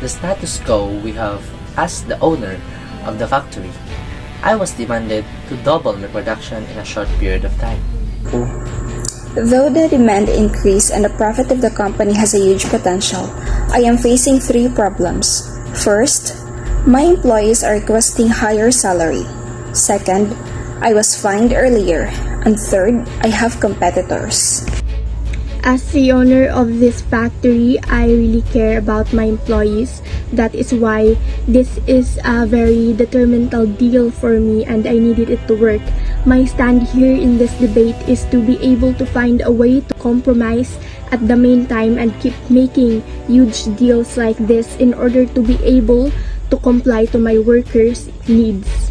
the status quo we have as the owner of the factory, I was demanded to double my production in a short period of time. Though the demand increase and the profit of the company has a huge potential, I am facing three problems. First, my employees are requesting higher salary. Second, I was fined earlier. And third, I have competitors. As the owner of this factory, I really care about my employees. That is why this is a very detrimental deal for me and I needed it to work. My stand here in this debate is to be able to find a way to compromise at the main time and keep making huge deals like this in order to be able to comply to my workers' needs.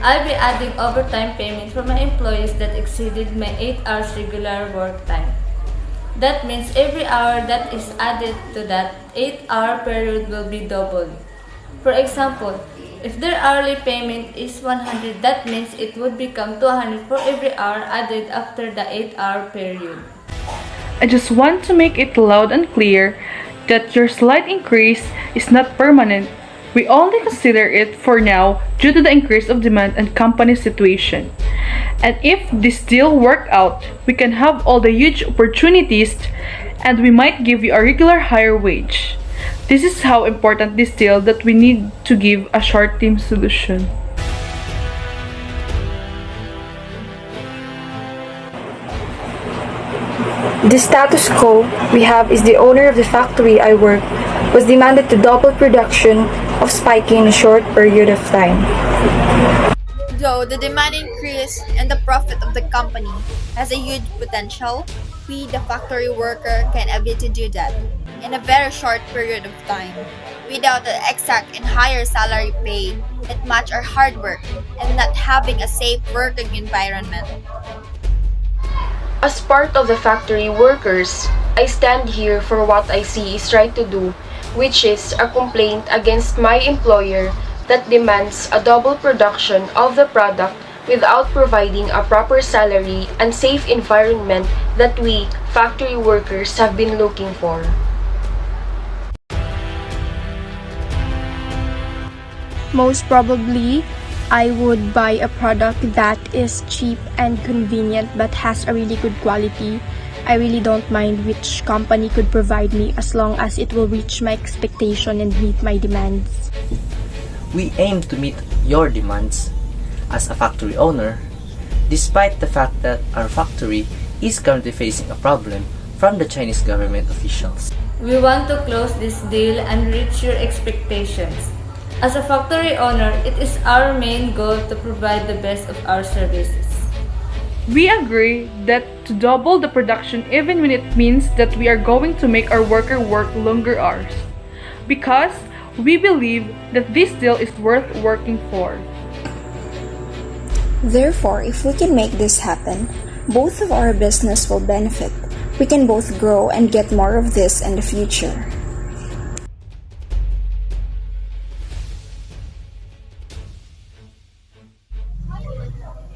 I'll be adding overtime payment for my employees that exceeded my 8 hours regular work time. That means every hour that is added to that 8-hour period will be doubled. For example, if their hourly payment is 100, that means it would become 200 for every hour added after the 8-hour period. I just want to make it loud and clear that your slight increase is not permanent. We only consider it for now due to the increase of demand and company situation. And if this deal work out, we can have all the huge opportunities and we might give you a regular higher wage. This is how important this deal that we need to give a short-term solution. The status quo we have is the owner of the factory I work was demanded to double production of spiking in a short period of time. Though the demand increase and the profit of the company has a huge potential, we, the factory worker, can able to do that in a very short period of time without the exact and higher salary pay that match our hard work and not having a safe working environment. As part of the factory workers, I stand here for what I see is right to do, which is a complaint against my employer that demands a double production of the product without providing a proper salary and safe environment that we, factory workers, have been looking for. Most probably, I would buy a product that is cheap and convenient but has a really good quality. I really don't mind which company could provide me as long as it will reach my expectation and meet my demands. We aim to meet your demands as a factory owner, despite the fact that our factory is currently facing a problem from the Chinese government officials. We want to close this deal and reach your expectations. As a factory owner, it is our main goal to provide the best of our services. We agree that to double the production even when it means that we are going to make our worker work longer hours. Because we believe that this deal is worth working for. Therefore, if we can make this happen, both of our business will benefit. We can both grow and get more of this in the future.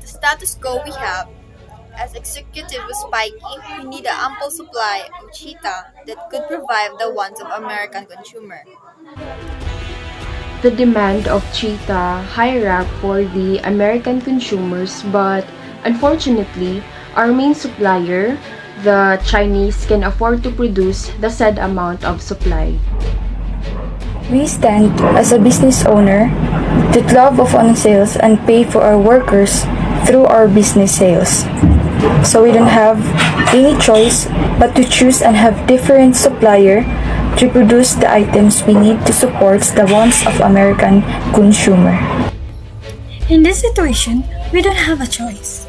The status quo we have, as executive with Spiky, we need an ample supply of cheetah that could provide the wants of American consumer. The demand of cheetah high rank for the American consumers, but unfortunately, our main supplier, the Chinese, can afford to produce the said amount of supply. We stand as a business owner that love of on sales and pay for our workers through our business sales. So we don't have any choice but to choose and have different supplier to produce the items we need to support the wants of American consumer. In this situation, we don't have a choice.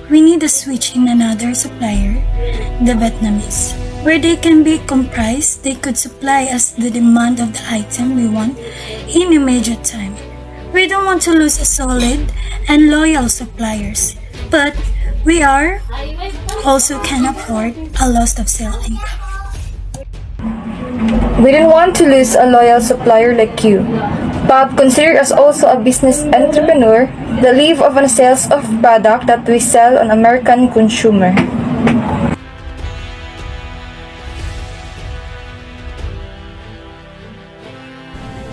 We need to switch in another supplier, the Vietnamese, where they can be comprised, they could supply us the demand of the item we want in immediate time. We don't want to lose a solid and loyal suppliers, but we also can afford a loss of sale income. We don't want to lose a loyal supplier like you, but consider us also a business entrepreneur that live of on sales of product that we sell on American consumer.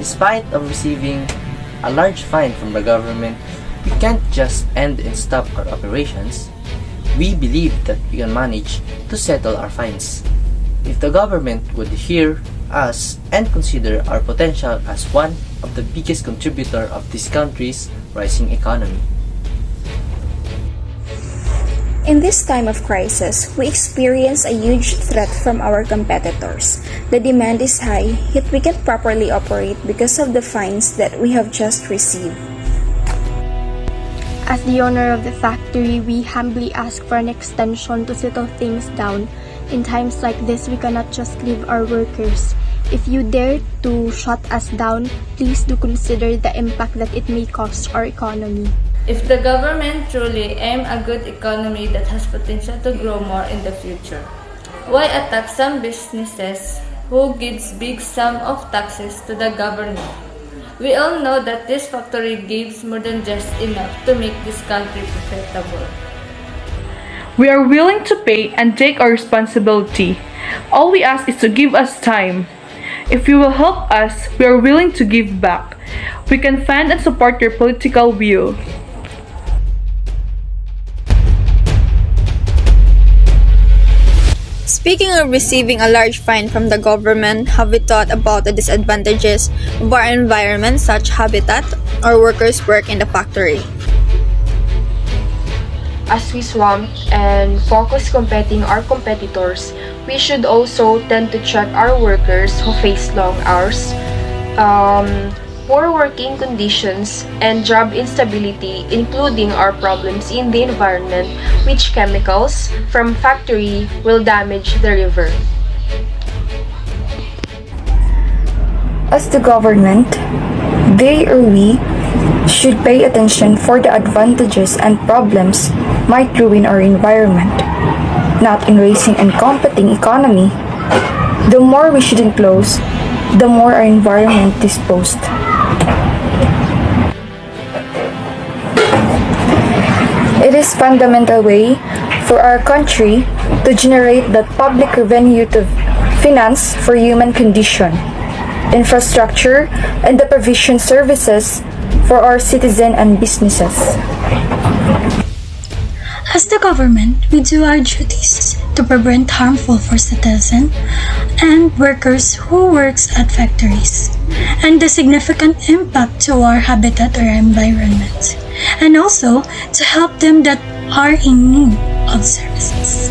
Despite of receiving a large fine from the government, we can't just end and stop our operations. We believe that we can manage to settle our fines. If the government would hear us and consider our potential as one of the biggest contributor of this country's rising economy. In this time of crisis, we experience a huge threat from our competitors. The demand is high, yet we can't properly operate because of the fines that we have just received. As the owner of the factory, we humbly ask for an extension to settle things down. In times like this, we cannot just leave our workers. If you dare to shut us down, please do consider the impact that it may cost our economy. If the government truly aim a good economy that has potential to grow more in the future, why attack some businesses who gives big sum of taxes to the government? We all know that this factory gives more than just enough to make this country profitable. We are willing to pay and take our responsibility. All we ask is to give us time. If you will help us, we are willing to give back. We can fund and support your political will. Speaking of receiving a large fine from the government, have we thought about the disadvantages of our environment, such habitat, or workers' work in the factory? As we swamp and focus competing our competitors, we should also tend to check our workers who face long hours, poor working conditions, and job instability, including our problems in the environment, which chemicals from factory will damage the river. As the government, they or we should pay attention for the advantages and problems might ruin our environment, not in raising and competing economy. The more we should enclose, the more our environment disposed. It is fundamental way for our country to generate the public revenue to finance for human condition, infrastructure, and the provision services for our citizens and businesses. As the government, we do our duties to prevent harmful for citizens and workers who works at factories, and the significant impact to our habitat or environment, and also to help them that are in need of services.